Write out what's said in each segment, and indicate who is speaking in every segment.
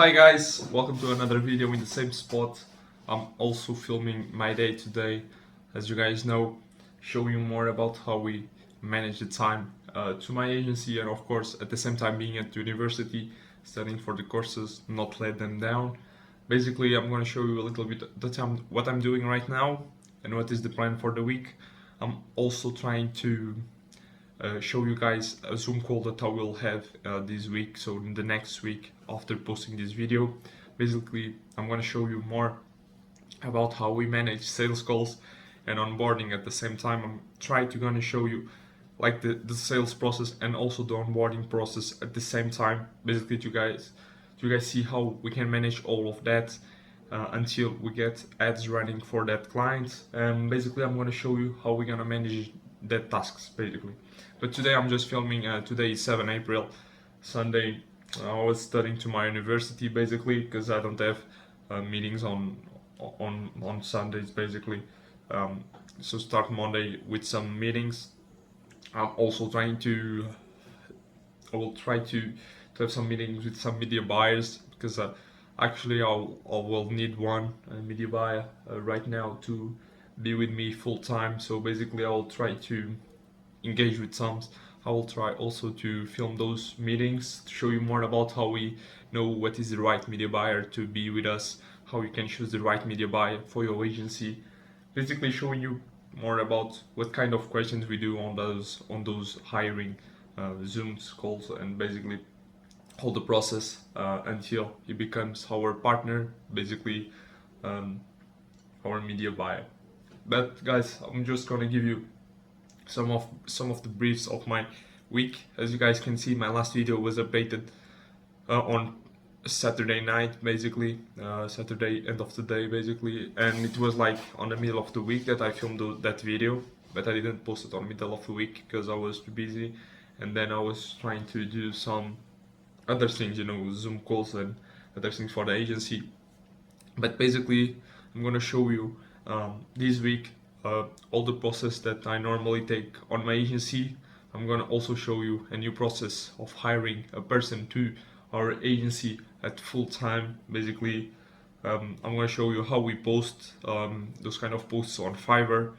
Speaker 1: Hi guys, welcome to another video in the same spot. I'm also filming my day today, as you guys know, showing you more about how we manage the time to my agency, and of course at the same time being at university, studying for the courses, not let them down. Basically, I'm going to show you a little bit what I'm doing right now and what is the plan for the week. I'm also trying to show you guys a Zoom call that I will have this week, so in the next week after posting this video. Basically, I'm going to show you more about how we manage sales calls and onboarding at the same time. I'm trying to gonna show you like the sales process and also the onboarding process at the same time, basically to you guys see how we can manage all of that until we get ads running for that client. And basically I'm going to show you how we're going to manage that tasks basically. But today I'm just filming. Today is 7 April, Sunday. I was studying to my university basically because I don't have meetings on Sundays basically. So start Monday with some meetings. I'm also trying to I will try to have some meetings with some media buyers because actually I will need one media buyer right now to be with me full time. So basically I will try to engage with some. I will try also to film those meetings to show you more about how we know what is the right media buyer to be with us, how you can choose the right media buyer for your agency. Basically showing you more about what kind of questions we do on those hiring Zooms calls, and basically hold the process until he becomes our partner, basically our media buyer. But guys, I'm just gonna give you some of the briefs of my week. As you guys can see, my last video was updated on Saturday night, basically Saturday end of the day basically, and it was like on the middle of the week that I filmed that video, but I didn't post it on middle of the week because I was too busy, and then I was trying to do some other things, Zoom calls and other things for the agency. But basically I'm gonna show you this week all the process that I normally take on my agency. I'm gonna also show you a new process of hiring a person to our agency at full time. Basically, I'm gonna show you how we post those kind of posts on Fiverr,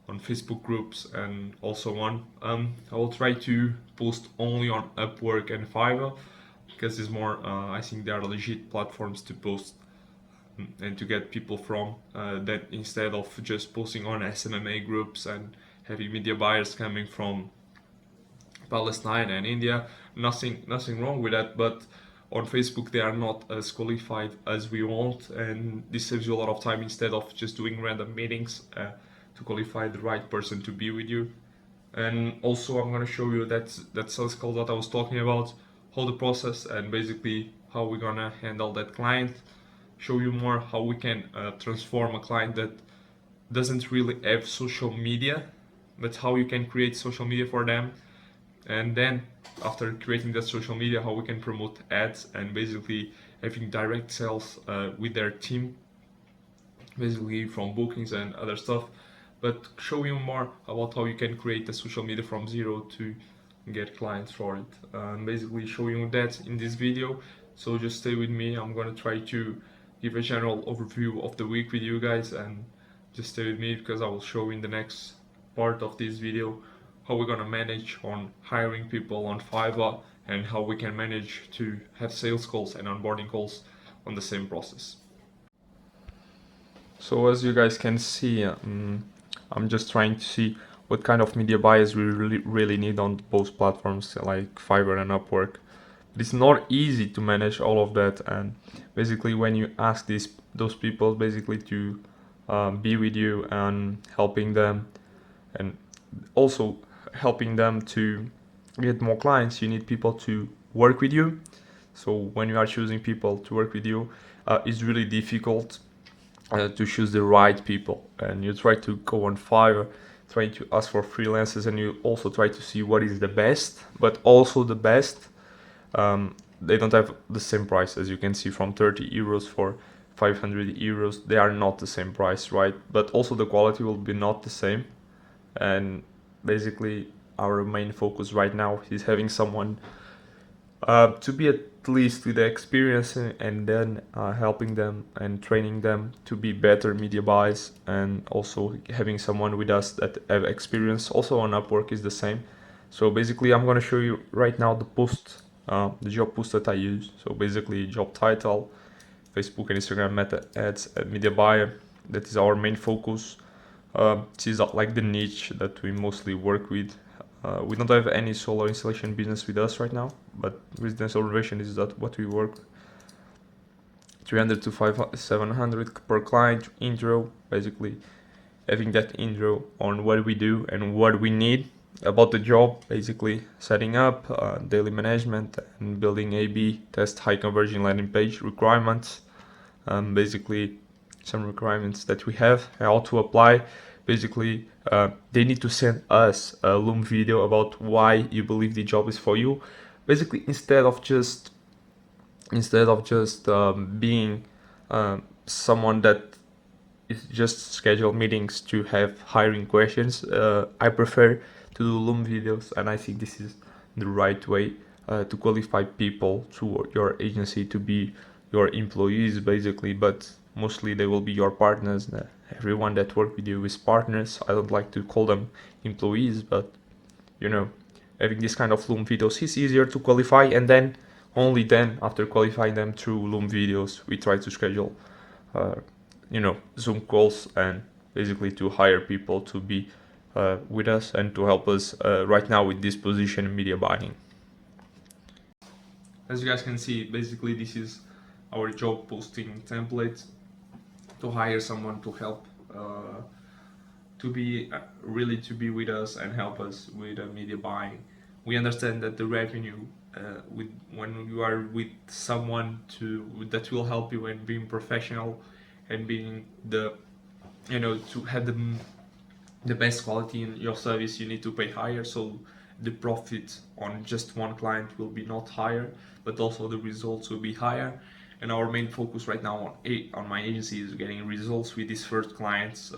Speaker 1: on Facebook groups, and also on. I will try to post only on Upwork and Fiverr because it's more. I think they are legit platforms to post and to get people from, that instead of just posting on SMMA groups and having media buyers coming from Palestine and India. Nothing wrong with that, but on Facebook they are not as qualified as we want, and this saves you a lot of time instead of just doing random meetings to qualify the right person to be with you. And also I'm going to show you that sales call that I was talking about, how the process and basically how we're gonna handle that client. Show you more how we can transform a client that doesn't really have social media, but how you can create social media for them, and then after creating that social media, how we can promote ads and basically having direct sales with their team, basically from bookings and other stuff. But show you more about how you can create a social media from zero to get clients for it, and basically show you that in this video. So just stay with me. I'm gonna try to give a general overview of the week with you guys, and just stay with me because I will show in the next part of this video how we're gonna manage on hiring people on Fiverr and how we can manage to have sales calls and onboarding calls on the same process. So as you guys can see, I'm just trying to see what kind of media buyers we really need on both platforms like Fiverr and Upwork. It's not easy to manage all of that, and basically when you ask those people basically to be with you and helping them, and also helping them to get more clients, you need people to work with you. So when you are choosing people to work with you, it's really difficult to choose the right people, and you try to go on Fiverr trying to ask for freelancers, and you also try to see what is the best, but also the best they don't have the same price. As you can see, from 30 euros for 500 euros, they are not the same price, right? But also the quality will be not the same, and basically our main focus right now is having someone to be at least with the experience, and then helping them and training them to be better media buyers, and also having someone with us that have experience also on Upwork is the same. So basically I'm going to show you right now the job post that I use. So basically job title, Facebook and Instagram meta ads, media buyer. That is our main focus. This is like the niche that we mostly work with. We don't have any solar installation business with us right now, but residential renovation is that what we work. 300 to 500, 700 per client intro, basically having that intro on what we do and what we need about the job, basically setting up daily management and building A/B test high conversion landing page requirements, basically some requirements that we have, how to apply. Basically, they need to send us a Loom video about why you believe the job is for you. Basically, instead of just being someone that is just schedule meetings to have hiring questions, I prefer to do Loom videos, and I think this is the right way to qualify people to your agency to be your employees, basically, but mostly they will be your partners. Everyone that work with you is partners. I don't like to call them employees, but you know, having this kind of Loom videos is easier to qualify, and then only then, after qualifying them through Loom videos, we try to schedule Zoom calls, and basically to hire people to be with us and to help us right now with this position in media buying. As you guys can see, basically this is our job posting template to hire someone to help to be really to be with us and help us with media buying. We understand that the revenue with when you are with someone that will help you in being professional and being to have the best quality in your service, you need to pay higher. So the profit on just one client will be not higher, but also the results will be higher. And our main focus right now on my agency is getting results with these first clients.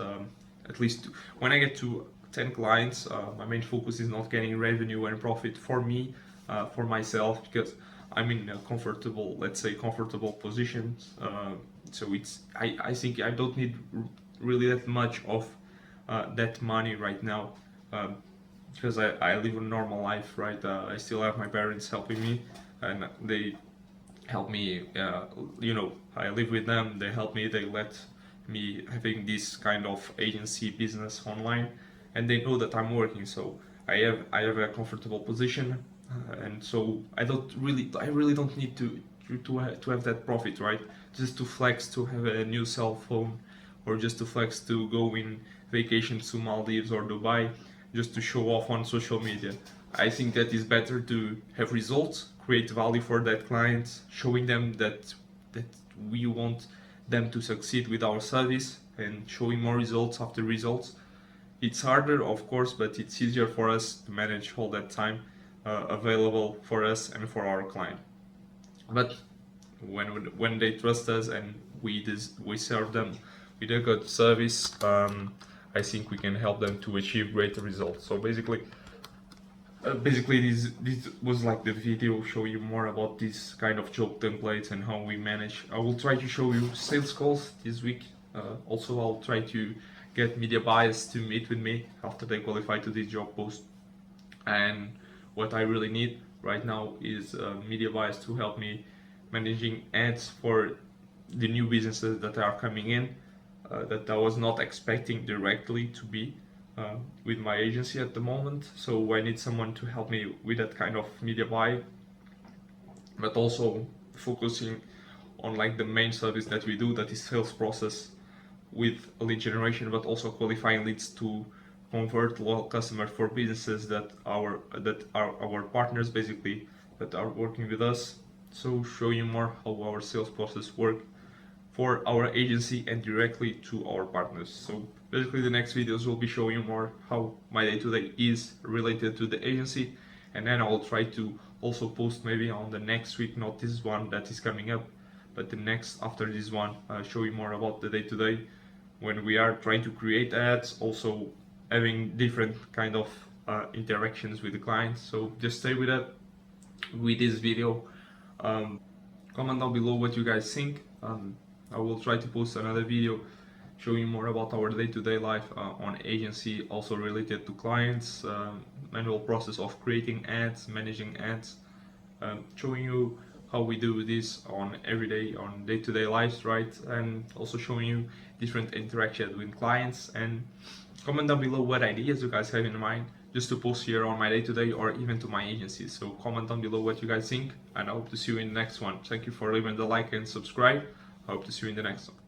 Speaker 1: At least when I get to 10 clients, my main focus is not getting revenue and profit for me, for myself, because I'm in a comfortable, let's say, comfortable positions. So I think I don't need really that much of that money right now, because I live a normal life, right? I still have my parents helping me, and they help me. I live with them. They help me. They let me having this kind of agency business online, and they know that I'm working. So I have a comfortable position, and so I really don't need to have that profit, right? Just to flex, to have a new cell phone, or just to flex to go in vacation to Maldives or Dubai, just to show off on social media. I think that is better to have results, create value for that client, showing them that we want them to succeed with our service, and showing more results after results. It's harder, of course, but it's easier for us to manage all that time available for us and for our client. But when they trust us and we serve them with a good service, I think we can help them to achieve greater results. So basically this was like the video show you more about this kind of job templates and how we manage. I will try to show you sales calls this week. Also, I'll try to get media buyers to meet with me after they qualify to this job post. And what I really need right now is media buyers to help me managing ads for the new businesses that are coming in, that I was not expecting directly to be with my agency at the moment. So I need someone to help me with that kind of media buy, but also focusing on like the main service that we do, that is sales process with lead generation, but also qualifying leads to convert loyal customers for businesses that are our partners, basically, that are working with us. So show you more how our sales process work for our agency and directly to our partners. So basically the next videos will be showing you more how my day-to-day is related to the agency, and then I'll try to also post maybe on the next week, not this one that is coming up, but the next after this one, show you more about the day-to-day when we are trying to create ads, also having different kind of interactions with the clients. So just stay with that, with this video. Comment down below what you guys think. I will try to post another video showing more about our day-to-day life on agency, also related to clients, manual process of creating ads, managing ads, showing you how we do this on everyday, on day-to-day lives, right? And also showing you different interactions with clients. And comment down below what ideas you guys have in mind just to post here on my day-to-day or even to my agency. So comment down below what you guys think, and I hope to see you in the next one. Thank you for leaving the like and subscribe. I hope to see you in the next one.